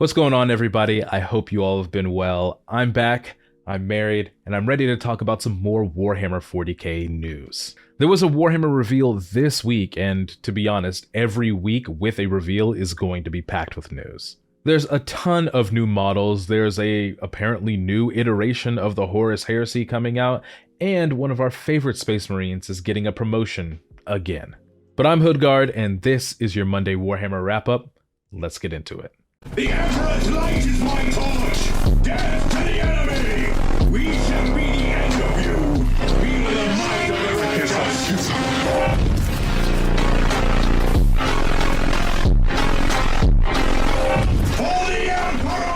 What's going on, everybody? I hope you all have been well. I'm back, I'm married, and I'm ready to talk about some more Warhammer 40k news. There was a Warhammer reveal this week, and to be honest, every week with a reveal is going to be packed with news. There's a ton of new models, there's a apparently new iteration of the Horus Heresy coming out, and one of our favorite Space Marines is getting a promotion again. But I'm HoodGuard, and this is your Monday Warhammer wrap-up. Let's get into it. The Emperor's light is my torch! Death to the enemy! We shall be the end of you! Feel the might of the righteous! For the Emperor!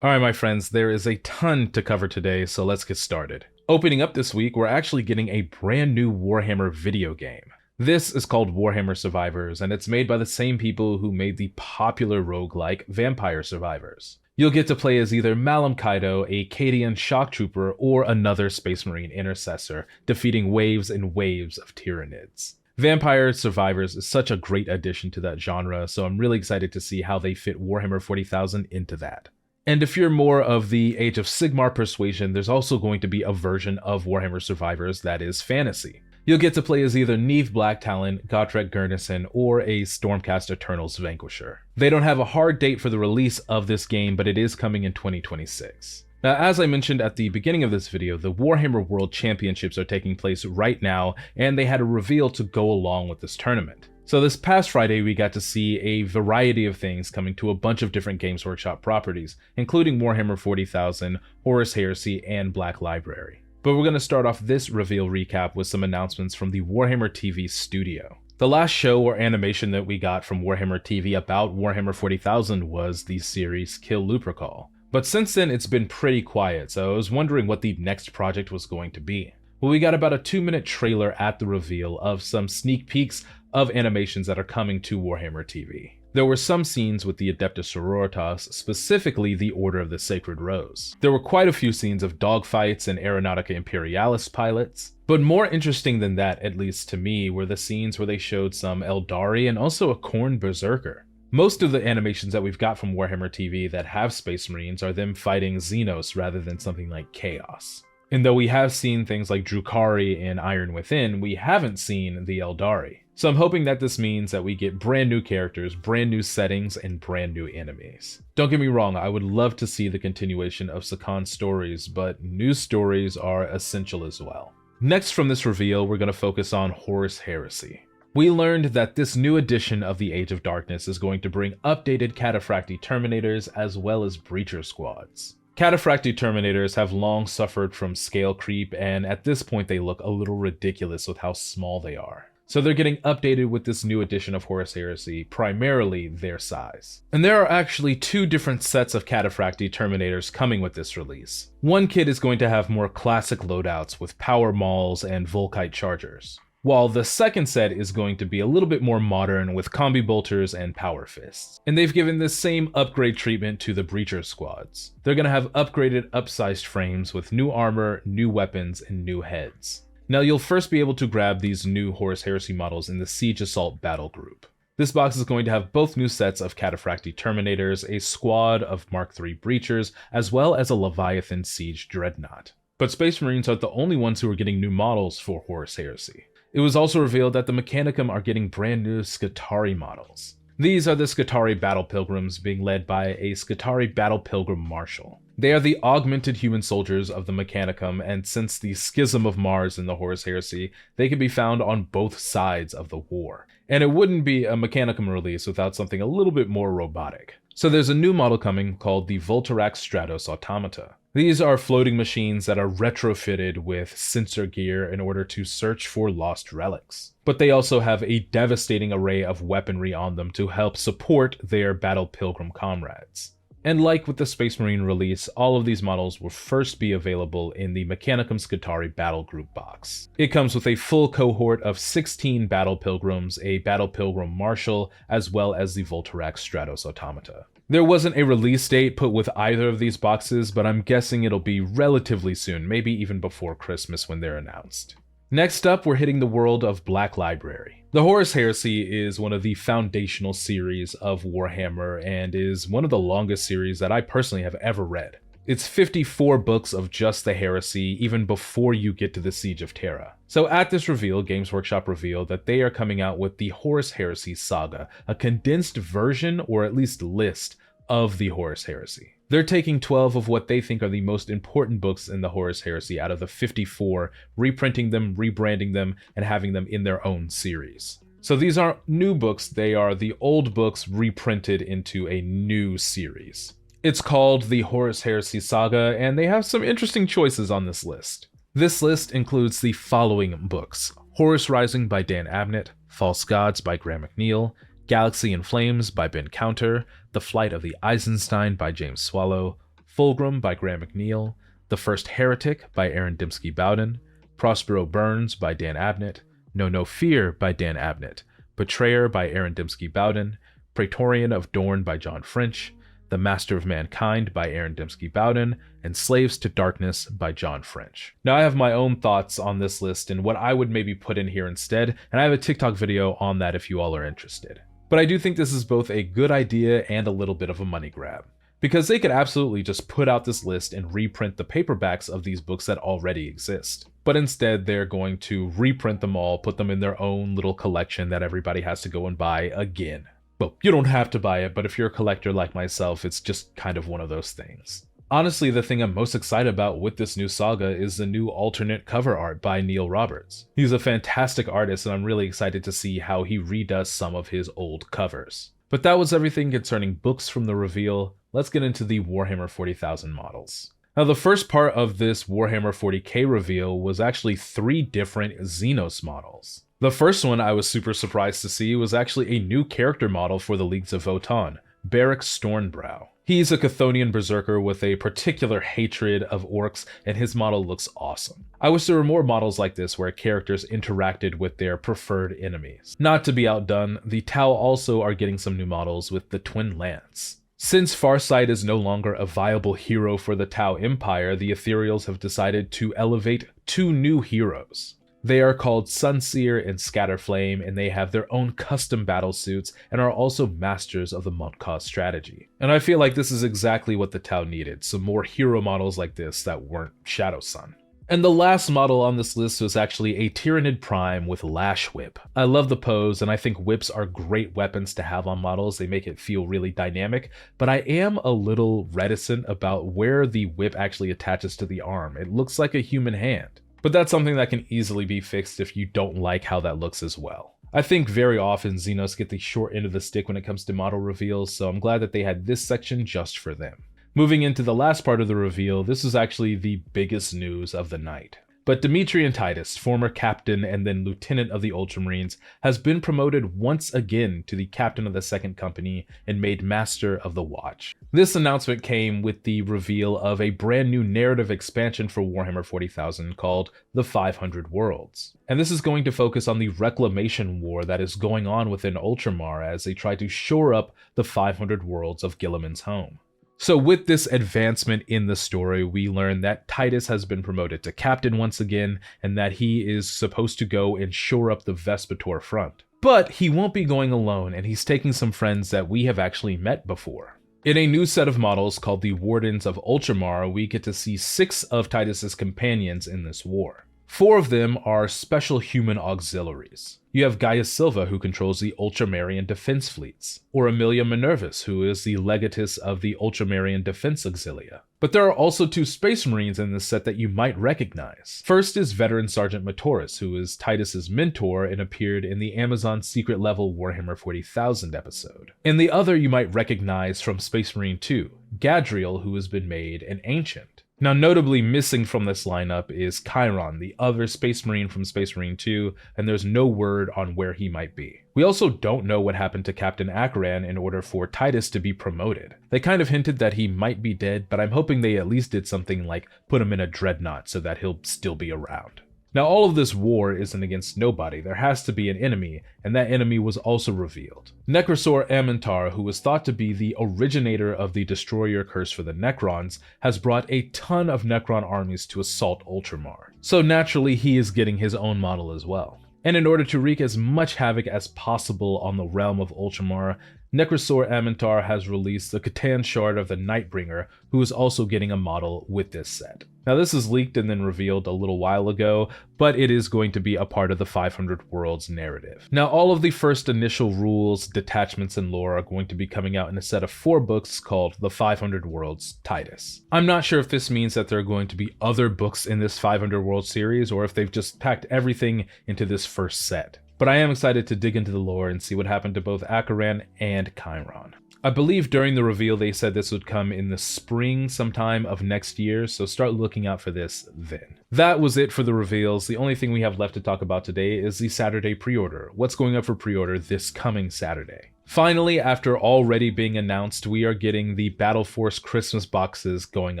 Alright, my friends, there is a ton to cover today, so let's get started. Opening up this week, we're actually getting a brand new Warhammer video game. This is called Warhammer Survivors, and it's made by the same people who made the popular roguelike Vampire Survivors. You'll get to play as either Malum Kaido, a Cadian shock trooper, or another Space Marine intercessor, defeating waves and waves of Tyranids. Vampire Survivors is such a great addition to that genre, so I'm really excited to see how they fit Warhammer 40,000 into that. And if you're more of the Age of Sigmar persuasion, there's also going to be a version of Warhammer Survivors that is fantasy. You'll get to play as either Neve Blacktalon, Gotrek Gurnison, or a Stormcast Eternals Vanquisher. They don't have a hard date for the release of this game, but it is coming in 2026. Now, as I mentioned at the beginning of this video, the Warhammer World Championships are taking place right now, and they had a reveal to go along with this tournament. So this past Friday, we got to see a variety of things coming to a bunch of different Games Workshop properties, including Warhammer 40,000, Horus Heresy, and Black Library. But we're going to start off this reveal recap with some announcements from the Warhammer TV studio. The last show or animation that we got from Warhammer TV about Warhammer 40,000 was the series Kill Lupercal. But since then, it's been pretty quiet, so I was wondering what the next project was going to be. Well, we got about a 2-minute trailer at the reveal of some sneak peeks of animations that are coming to Warhammer TV. There were some scenes with the Adeptus Sororitas, specifically the Order of the Sacred Rose. There were quite a few scenes of dogfights and Aeronautica Imperialis pilots, but more interesting than that, at least to me, were the scenes where they showed some Eldari and also a Khorne Berserker. Most of the animations that we've got from Warhammer TV that have Space Marines are them fighting Xenos rather than something like Chaos. And though we have seen things like Drukhari and Iron Within, we haven't seen the Eldari. So I'm hoping that this means that we get brand new characters, brand new settings, and brand new enemies. Don't get me wrong, I would love to see the continuation of Sakan's stories, but new stories are essential as well. Next from this reveal, we're going to focus on Horus Heresy. We learned that this new edition of the Age of Darkness is going to bring updated Cataphractii Terminators as well as Breacher squads. Cataphractii Terminators have long suffered from scale creep, and at this point they look a little ridiculous with how small they are. So they're getting updated with this new edition of Horus Heresy, primarily their size. And there are actually two different sets of Cataphractii Terminators coming with this release. One kit is going to have more classic loadouts with power mauls and Volkite chargers, while the second set is going to be a little bit more modern with combi bolters and power fists. And they've given the same upgrade treatment to the Breacher squads. They're going to have upgraded, upsized frames with new armor, new weapons, and new heads. Now, you'll first be able to grab these new Horus Heresy models in the Siege Assault battle group. This box is going to have both new sets of Cataphractii Terminators, a squad of Mark III Breachers, as well as a Leviathan Siege Dreadnought. But Space Marines aren't the only ones who are getting new models for Horus Heresy. It was also revealed that the Mechanicum are getting brand new Skitarii models. These are the Skitarii Battle Pilgrims being led by a Skitarii Battle Pilgrim Marshal. They are the augmented human soldiers of the Mechanicum, and since the Schism of Mars in the Horus Heresy, they can be found on both sides of the war. And it wouldn't be a Mechanicum release without something a little bit more robotic. So there's a new model coming called the Voltarax Stratos Automata. These are floating machines that are retrofitted with sensor gear in order to search for lost relics. But they also have a devastating array of weaponry on them to help support their Battle Pilgrim comrades. And like with the Space Marine release, all of these models will first be available in the Mechanicum Skitarii Battle Group box. It comes with a full cohort of 16 Battle Pilgrims, a Battle Pilgrim Marshal, as well as the Voltarax Stratos Automata. There wasn't a release date put with either of these boxes, but I'm guessing it'll be relatively soon, maybe even before Christmas when they're announced. Next up, we're hitting the world of Black Library. The Horus Heresy is one of the foundational series of Warhammer and is one of the longest series that I personally have ever read. It's 54 books of just the Heresy, even before you get to the Siege of Terra. So at this reveal, Games Workshop revealed that they are coming out with the Horus Heresy Saga, a condensed version, or at least list, of the Horus Heresy. They're taking 12 of what they think are the most important books in the Horus Heresy out of the 54, reprinting them, rebranding them, and having them in their own series. So these aren't new books, they are the old books reprinted into a new series. It's called the Horus Heresy Saga, and they have some interesting choices on this list. This list includes the following books: Horus Rising by Dan Abnett, False Gods by Graham McNeil, Galaxy in Flames by Ben Counter, The Flight of the Eisenstein by James Swallow, Fulgrim by Graham McNeil, The First Heretic by Aaron Dembski Bowden, Prospero Burns by Dan Abnett, No Fear by Dan Abnett, Betrayer by Aaron Dembski Bowden, Praetorian of Dorn by John French, The Master of Mankind by Aaron Dembski Bowden, and Slaves to Darkness by John French. Now I have my own thoughts on this list and what I would maybe put in here instead, and I have a TikTok video on that if you all are interested. But I do think this is both a good idea and a little bit of a money grab, because they could absolutely just put out this list and reprint the paperbacks of these books that already exist. But instead, they're going to reprint them all, put them in their own little collection that everybody has to go and buy again. Well, you don't have to buy it, but if you're a collector like myself, it's just kind of one of those things. Honestly, the thing I'm most excited about with this new saga is the new alternate cover art by Neil Roberts. He's a fantastic artist, and I'm really excited to see how he redoes some of his old covers. But that was everything concerning books from the reveal. Let's get into the Warhammer 40,000 models. Now, the first part of this Warhammer 40k reveal was actually 3 different Xenos models. The first one I was super surprised to see was actually a new character model for the Leagues of Votann, Beric Stormbrow. He's a Chthonian berserker with a particular hatred of orcs, and his model looks awesome. I wish there were more models like this where characters interacted with their preferred enemies. Not to be outdone, the Tau also are getting some new models with the Twin Lance. Since Farsight is no longer a viable hero for the Tau Empire, the Ethereals have decided to elevate 2 new heroes. They are called Sunseer and Scatterflame, and they have their own custom battle suits and are also masters of the Montcause strategy. And I feel like this is exactly what the Tau needed, some more hero models like this that weren't Shadow Sun. And the last model on this list was actually a Tyranid Prime with Lash Whip. I love the pose, and I think whips are great weapons to have on models. They make it feel really dynamic, but I am a little reticent about where the whip actually attaches to the arm. It looks like a human hand. But that's something that can easily be fixed if you don't like how that looks as well. I think very often Xenos get the short end of the stick when it comes to model reveals, so I'm glad that they had this section just for them. Moving into the last part of the reveal, this is actually the biggest news of the night. But Demetrian Titus, former captain and then lieutenant of the Ultramarines, has been promoted once again to the captain of the Second Company and made master of the Watch. This announcement came with the reveal of a brand new narrative expansion for Warhammer 40,000 called The 500 Worlds. And this is going to focus on the reclamation war that is going on within Ultramar as they try to shore up the 500 worlds of Guilliman's home. So with this advancement in the story, we learn that Titus has been promoted to captain once again, and that he is supposed to go and shore up the Vespator front. But he won't be going alone, and he's taking some friends that we have actually met before. In a new set of models called the Wardens of Ultramar, we get to see 6 of Titus's companions in this war. 4 of them are special human auxiliaries. You have Gaius Silva, who controls the Ultramarine defense fleets, or Amelia Minervis, who is the legatus of the Ultramarine defense auxilia. But there are also 2 Space Marines in this set that you might recognize. First is Veteran Sergeant Matoris, who is Titus's mentor and appeared in the Amazon Secret Level Warhammer 40,000 episode. And the other you might recognize from Space Marine 2, Gadriel, who has been made an Ancient. Now, notably missing from this lineup is Chiron, the other Space Marine from Space Marine 2, and there's no word on where he might be. We also don't know what happened to Captain Akaran in order for Titus to be promoted. They kind of hinted that he might be dead, but I'm hoping they at least did something like put him in a dreadnought so that he'll still be around. Now, all of this war isn't against nobody. There has to be an enemy, and that enemy was also revealed. Necrosor Amintar, who was thought to be the originator of the Destroyer curse for the Necrons, has brought a ton of Necron armies to assault Ultramar. So naturally, he is getting his own model as well. And in order to wreak as much havoc as possible on the realm of Ultramar, Necrosor Amintar has released the Catan Shard of the Nightbringer, who is also getting a model with this set. Now this is leaked and then revealed a little while ago, but it is going to be a part of the 500 Worlds narrative. Now all of the first initial rules, detachments, and lore are going to be coming out in a set of 4 books called the 500 Worlds TITUS. I'm not sure if this means that there are going to be other books in this 500 Worlds series, or if they've just packed everything into this first set. But I am excited to dig into the lore and see what happened to both Acheran and Chiron. I believe during the reveal they said this would come in the spring sometime of next year, so start looking out for this then. That was it for the reveals. The only thing we have left to talk about today is the Saturday pre-order. What's going up for pre-order this coming Saturday? Finally, after already being announced, we are getting the Battle Force Christmas boxes going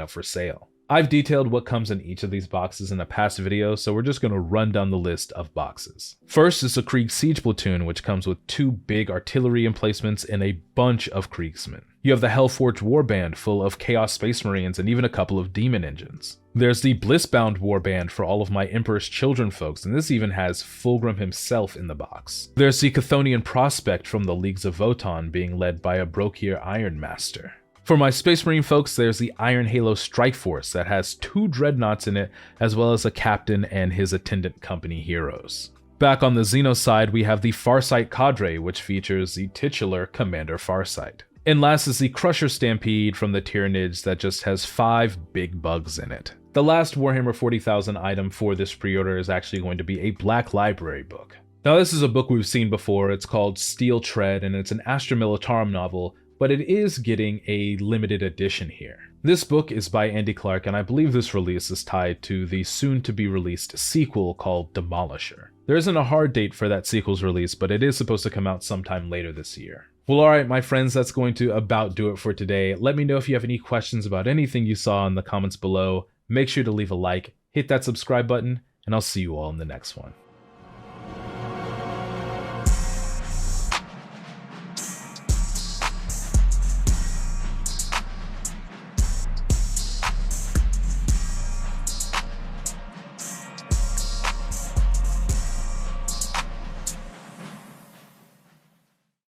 up for sale. I've detailed what comes in each of these boxes in a past video, so we're just going to run down the list of boxes. First is the Krieg Siege Platoon, which comes with 2 big artillery emplacements and a bunch of Kriegsmen. You have the Hellforged Warband full of Chaos Space Marines and even a couple of Demon Engines. There's the Blissbound Warband for all of my Emperor's Children folks, and this even has Fulgrim himself in the box. There's the Chthonian Prospect from the Leagues of Votann being led by a Brokir Ironmaster. For my Space Marine folks, there's the Iron Halo Strike Force that has 2 dreadnoughts in it, as well as a captain and his attendant company heroes. Back on the Xeno side, we have the Farsight Cadre, which features the titular Commander Farsight. And last is the Crusher Stampede from the Tyranids that just has 5 big bugs in it. The last Warhammer 40,000 item for this pre-order is actually going to be a Black Library book. Now this is a book we've seen before. It's called Steel Tread, and it's an Astra Militarum novel, but it is getting a limited edition here. This book is by Andy Clark, and I believe this release is tied to the soon-to-be-released sequel called Demolisher. There isn't a hard date for that sequel's release, but it is supposed to come out sometime later this year. Well, alright my friends, that's going to about do it for today. Let me know if you have any questions about anything you saw in the comments below. Make sure to leave a like, hit that subscribe button, and I'll see you all in the next one.